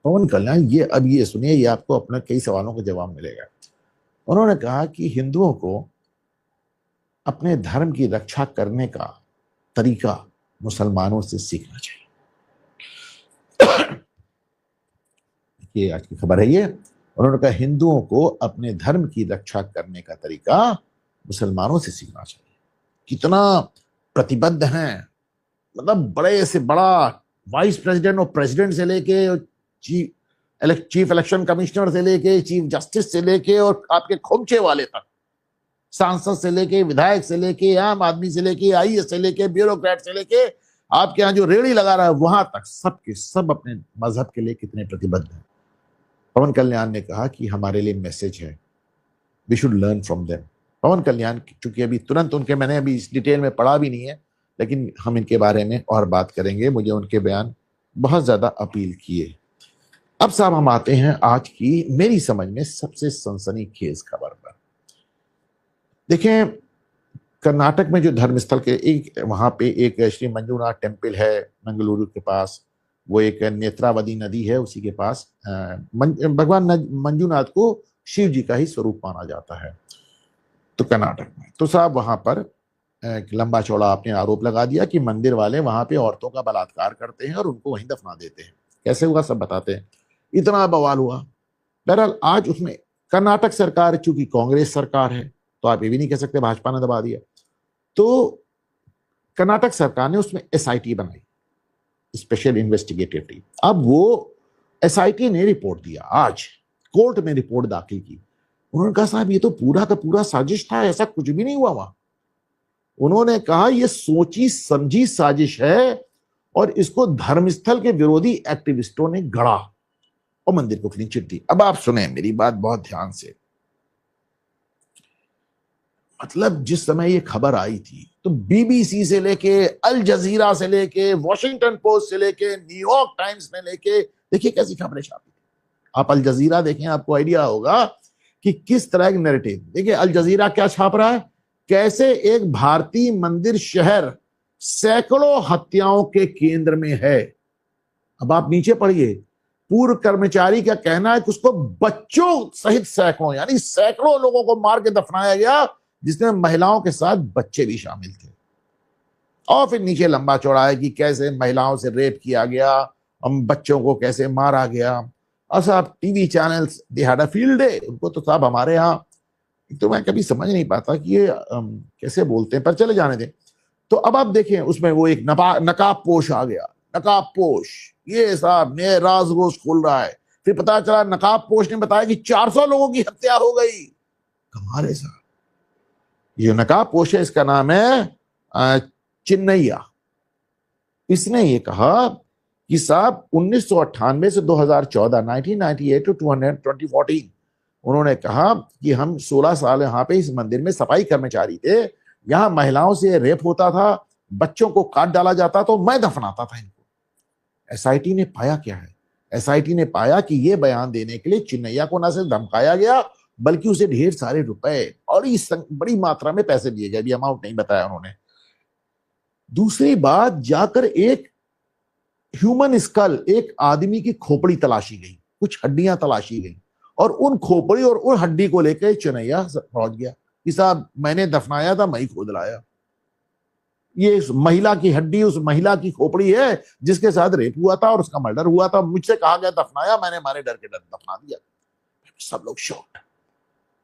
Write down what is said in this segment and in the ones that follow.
पवन कल्याण, ये सुनिए, ये आपको अपने कई सवालों का जवाब मिलेगा। उन्होंने कहा कि हिंदुओं को अपने धर्म की रक्षा करने का तरीका मुसलमानों से सीखना चाहिए। ये आज की खबर है। ये उन्होंने कहा हिंदुओं को अपने धर्म की रक्षा करने का तरीका मुसलमानों से सीखना चाहिए। कितना प्रतिबद्ध हैं, मतलब बड़े से बड़ा वाइस प्रेसिडेंट और प्रेसिडेंट से लेके चीफ इलेक्शन कमिश्नर से लेके चीफ जस्टिस से लेके और आपके खोमचे वाले तक, सांसद से लेके विधायक से लेके आम आदमी से लेके आईएएस से लेके ब्यूरोक्रेट से लेके आपके यहाँ जो रेड़ी लगा रहा है वहां तक, सब के सब अपने मजहब के लिए कितने प्रतिबद्ध हैं। पवन कल्याण ने कहा कि हमारे लिए मैसेज है, we should learn from them. Pawan Kalyan, चूंकि अभी तुरंत उनके मैंने अभी इस डिटेल में पढ़ा भी नहीं है, लेकिन हम इनके बारे में और बात करेंगे। मुझे उनके बयान बहुत ज्यादा अपील किए। अब साहब हम आते हैं आज की मेरी समझ में सबसे सनसनीखेज खबर पर। देखें, कर्नाटक में जो धर्मस्थल के एक वहां पे एक श्री मंजूनाथ टेम्पल है मंगलुरु के पास, वो एक नेत्रावती नदी है, उसी के पास भगवान मंजूनाथ को शिव जी का ही स्वरूप माना जाता है। तो कर्नाटक में तो साहब वहां पर एक लंबा चौड़ा आपने आरोप लगा दिया कि मंदिर वाले वहां पे औरतों का बलात्कार करते हैं और उनको वहीं दफना देते हैं। कैसे हुआ सब बताते हैं। इतना बवाल हुआ। बहरहाल आज उसमें कर्नाटक सरकार, चूंकि कांग्रेस सरकार है तो आप ये भी नहीं कह सकते भाजपा ने दबा दिया, तो कर्नाटक सरकार ने उसमें एसआईटी बनाई, स्पेशल इन्वेस्टिगेटिव टीम। अब वो एसआईटी ने रिपोर्ट दिया, आज कोर्ट में रिपोर्ट दाखिल की। उन्होंने कहा साहब ये तो पूरा का पूरा साजिश था, ऐसा कुछ भी नहीं हुआ वहां। उन्होंने कहा ये सोची समझी साजिश है और इसको धर्मस्थल के विरोधी एक्टिविस्टों ने गढ़ा और मंदिर को क्लीन चिट दी। अब आप सुने मेरी बात बहुत ध्यान से। मतलब जिस समय ये खबर आई थी तो बीबीसी से लेके अल जजीरा से लेके वॉशिंगटन पोस्ट से लेके न्यूयॉर्क टाइम्स ने लेके, देखिए कैसी खबरें छापी थी। आप अल जजीरा देखें, आपको आइडिया होगा कि किस तरह की नैरेटिव। देखिए अल जजीरा क्या छाप रहा है, कैसे एक भारतीय मंदिर शहर सैकड़ों हत्याओं के केंद्र में है। अब आप नीचे पढ़िए, पूर्व कर्मचारी का कहना है कि उसको बच्चों सहित सैकड़ों, यानी सैकड़ों लोगों को मार के दफनाया गया, जिसमें महिलाओं के साथ बच्चे भी शामिल थे। और फिर नीचे लंबा चौड़ा है कि कैसे महिलाओं से रेप किया गया, हम बच्चों को कैसे मारा गया। और साहब TV channels they had a field day, उनको तो साहब हमारे यहाँ तो मैं कभी समझ नहीं पाता कि ये कैसे बोलते हैं, पर चले जाने दें। तो अब आप देखें उसमें वो एक नकाब पोश आ गया, नकाब पोश, ये साहब नए राज रोज खोल रहा है। फिर पता चला नकाब पोश ने बताया कि 400 लोगों की हत्या हो गई। कमाल है साहब। ये नकाब पोश है, इसका नाम है चिन्नैया। इसने ये कहा कि साहब 1998 से 2014, 1998 टू 2014, उन्होंने कहा कि हम 16 साल यहाँ पे इस मंदिर में सफाई कर्मचारी थे, यहाँ महिलाओं से रेप होता था, बच्चों को काट डाला जाता तो मैं दफनाता था इनको। एसआईटी ने पाया क्या है, एसआईटी ने पाया कि ये बयान देने के लिए चिन्नैया को न सिर्फ धमकाया गया बल्कि उसे ढेर सारे रुपए और बड़ी मात्रा में पैसे दिए गए, भी अमाउंट नहीं बताया उन्होंने। दूसरी बात, जाकर एक ह्यूमन स्कल, एक आदमी की खोपड़ी तलाशी गई, कुछ हड्डियां तलाशी गई और उन खोपड़ी और उन हड्डी को लेकर चिन्नैया पहुंच गया कि साहब मैंने दफनाया था, मैं ही खोद लाया। ये उस महिला की हड्डी, उस महिला की खोपड़ी है जिसके साथ रेप हुआ था और उसका मर्डर हुआ था। मुझसे कहा गया दफनाया, मैंने मारे डर के डर दफना दिया। सब लोग शॉक्ड।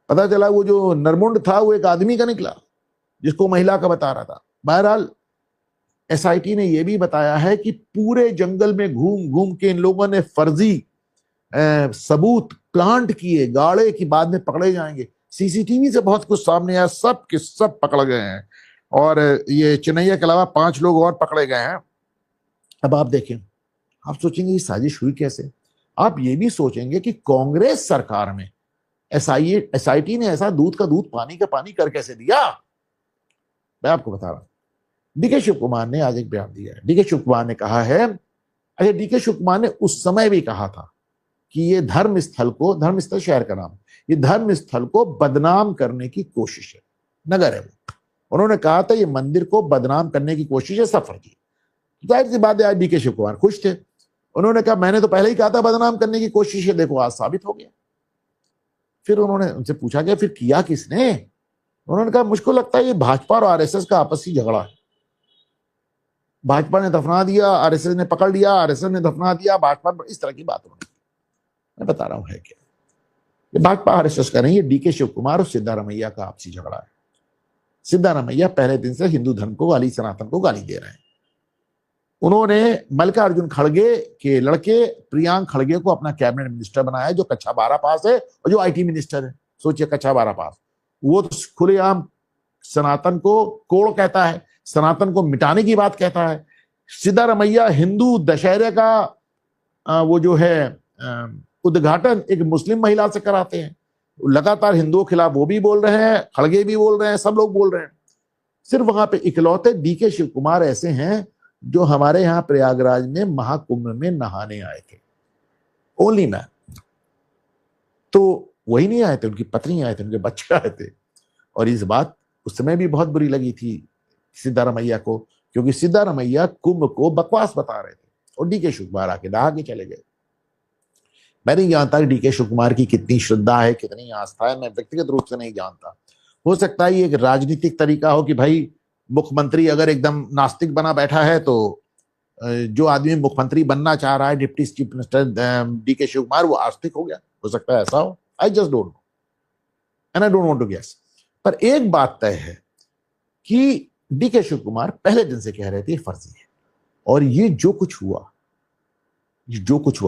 पता चला वो जो नरमुंड था वो एक आदमी का निकला जिसको महिला का बता रहा था। बहरहाल एसआईटी ने यह भी बताया है कि पूरे जंगल में घूम घूम के इन लोगों ने फर्जी सबूत प्लांट किए, गाड़े की बाद में पकड़े जाएंगे। सीसीटीवी से बहुत कुछ सामने आया, सब के सब पकड़ गए हैं और ये चिन्नैया के अलावा 5 लोग और पकड़े गए हैं। अब आप देखें, आप सोचेंगे ये साजिश हुई कैसे। आप ये भी सोचेंगे कि कांग्रेस सरकार में एसआईटी ने ऐसा दूध का दूध पानी का पानी कर कैसे दिया। मैं आपको बता रहा हूं, डीके शिव कुमार ने आज एक बयान दिया है। डीके शिव कुमार ने कहा है, अरे डीके शिव कुमार ने उस समय भी कहा था कि ये धर्मस्थल शहर का नाम, ये धर्मस्थल को बदनाम करने की कोशिश है, नगर है वो। उन्होंने कहा था ये मंदिर को बदनाम करने की कोशिश है, सफर की। जाहिर सी बात है आज डीके शिव कुमार खुश थे। उन्होंने कहा मैंने तो पहले ही कहा था बदनाम करने की कोशिश है, देखो आज साबित हो गया। फिर उन्होंने उनसे पूछा गया फिर किया किसने? उन्होंने कहा मुझको लगता है ये भाजपा और आरएसएस का आपसी झगड़ा है। भाजपा ने दफना दिया, आरएसएस ने पकड़ लिया, आरएसएस ने दफना दिया भाजपा पर, इस तरह की बात उन्होंने। मैं बता रहा हूं है क्या, ये भाजपा आरएसएस का नहीं, ये डीके शिव कुमार और सिद्धारमैया का आपसी झगड़ा है। सिद्धारमैया पहले दिन से हिंदू धर्म को गाली, सनातन को गाली दे रहे हैं। उन्होंने मल्लिकार्जुन खड़गे के लड़के प्रियांक खड़गे को अपना कैबिनेट मिनिस्टर बनाया, जो कक्षा 12 पास है और जो आईटी मिनिस्टर है। सोचिए, कक्षा 12 पास, वो तो खुलेआम सनातन को कोड़ कहता है, सनातन को मिटाने की बात कहता है। सिद्धारमैया हिंदू दशहरे का वो जो है उद्घाटन एक मुस्लिम महिला से कराते हैं। लगातार हिंदुओं के खिलाफ वो भी बोल रहे हैं, खड़गे भी बोल रहे हैं, सब लोग बोल रहे हैं। सिर्फ वहां पे इकलौते डीके शिव कुमार ऐसे हैं जो हमारे यहाँ प्रयागराज में महाकुंभ में नहाने आए थे, ओनली मैन। तो वही नहीं आए थे, उनकी पत्नी आए थे, उनके बच्चे आए थे। और इस बात उस समय भी बहुत बुरी लगी थी सिद्धारमैया को, क्योंकि सिद्धारमैया कुंभ को बकवास बता रहे थे और डीके शिव कुमार आके नहा के चले गए। मैं नहीं जानता कि डीके शिव कुमार की कितनी श्रद्धा है, कितनी आस्था है, मैं व्यक्तिगत रूप से नहीं जानता। हो सकता है ये एक राजनीतिक तरीका हो कि भाई मुख्यमंत्री अगर एकदम नास्तिक बना बैठा है तो जो आदमी मुख्यमंत्री बनना चाह रहा है, deputy chief minister DK Shivakumar, वो आस्तिक हो गया। हो सकता है ऐसा हो, I just don't know and I don't want to guess. पर एक बात तय है कि डीके शिव कुमार पहले दिन से कह रहे थे फर्जी है, और ये जो कुछ हुआ,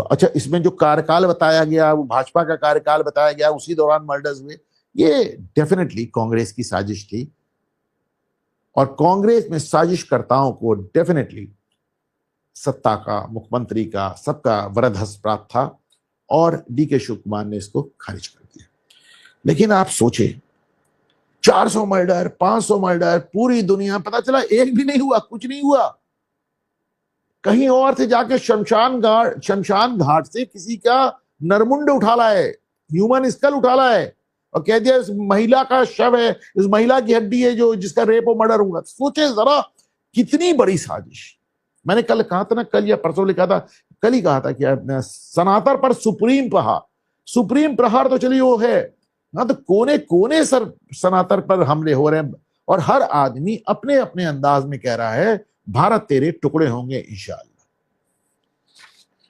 अच्छा इसमें जो कार्यकाल बताया गया, वो भाजपा का कार्यकाल बताया गया, उसी दौरान मर्डर्स हुए, ये डेफिनेटली कांग्रेस की साजिश थी। और कांग्रेस में साजिशकर्ताओं को डेफिनेटली सत्ता का, मुख्यमंत्री का, सबका वरदहस्त प्राप्त था, और डीके शिव कुमार ने इसको खारिज कर दिया। लेकिन आप सोचे, 400 मर्डर, 500 मर्डर, पूरी दुनिया, पता चला एक भी नहीं हुआ, कुछ नहीं हुआ। कहीं और से जाके शमशान घाट से किसी का नरमुंड उठा लाए, ह्यूमन स्कल उठा लाए, और कह दिया इस महिला का शव है, इस महिला की हड्डी है जो जिसका रेप और मर्डर हुआ। सोचे जरा कितनी बड़ी साजिश। मैंने कल कहा था ना, कल या परसों लिखा था, कल ही कहा था कि सनातन पर सुप्रीम प्रहार तो चलिए वो है ना, तो कोने कोने सनातन पर हमले हो रहे हैं, और हर आदमी अपने अपने अंदाज में कह रहा है भारत तेरे टुकड़े होंगे इंशाअल्लाह।